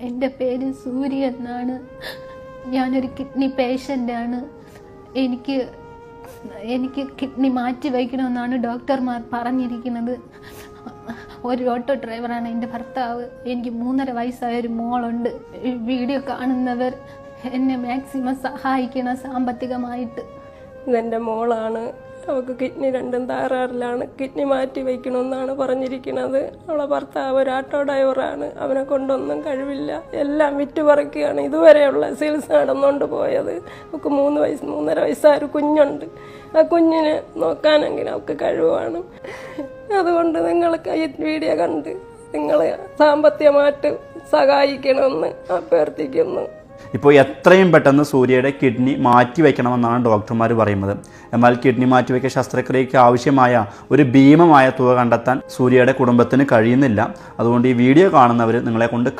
എൻ്റെ പേര് സൂര്യ എന്നാണ്. ഞാനൊരു കിഡ്നി പേഷ്യൻ്റാണ്. എനിക്ക് കിഡ്നി മാറ്റി വയ്ക്കണമെന്നാണ് ഡോക്ടർമാർ പറഞ്ഞിരിക്കുന്നത്. ഒരു ഓട്ടോ ഡ്രൈവറാണ് എൻ്റെ ഭർത്താവ്. എനിക്ക് 3.5 വയസ്സായൊരു മോളുണ്ട്. വീഡിയോ കാണുന്നവർ എന്നെ മാക്സിമം സഹായിക്കണം സാമ്പത്തികമായിട്ട്. ഇതെൻ്റെ മോളാണ്. അവൾക്ക് കിഡ്നി രണ്ടും തകരാറിലാണ്. കിഡ്നി മാറ്റി വയ്ക്കണമെന്നാണ് പറഞ്ഞിരിക്കുന്നത്. അവളെ ഭർത്താവ് ഒരു ഓട്ടോ ഡ്രൈവറാണ്. അവനെ കൊണ്ടൊന്നും കഴിവില്ല. എല്ലാം വിറ്റുപറിക്കുകയാണ് ഇതുവരെയുള്ള ചികിത്സ നടന്നുകൊണ്ട് പോയത്. അവൾക്ക് 3.5 വയസ്സായൊരു കുഞ്ഞുണ്ട്. ആ കുഞ്ഞിനെ നോക്കാനെങ്കിലും അവൾക്ക് കഴിവാണ്. അതുകൊണ്ട് നിങ്ങൾക്ക് ഈ വീഡിയോ കണ്ട് നിങ്ങൾ സാമ്പത്തികമായിട്ട് സഹായിക്കണമെന്ന് അഭ്യർത്ഥിക്കുന്നു. ഇപ്പോൾ എത്രയും പെട്ടെന്ന് സൂര്യയുടെ കിഡ്നി മാറ്റി വയ്ക്കണമെന്നാണ് ഡോക്ടർമാർ പറയുന്നത്. എന്നാൽ കിഡ്നി മാറ്റിവയ്ക്കൽ ശസ്ത്രക്രിയയ്ക്ക് ആവശ്യമായ ഒരു ഭീമമായ തുക കണ്ടെത്താൻ സൂര്യയുടെ കുടുംബത്തിന് കഴിയുന്നില്ല. അതുകൊണ്ട് ഈ വീഡിയോ കാണുന്നവർ നിങ്ങളെ കൊണ്ട്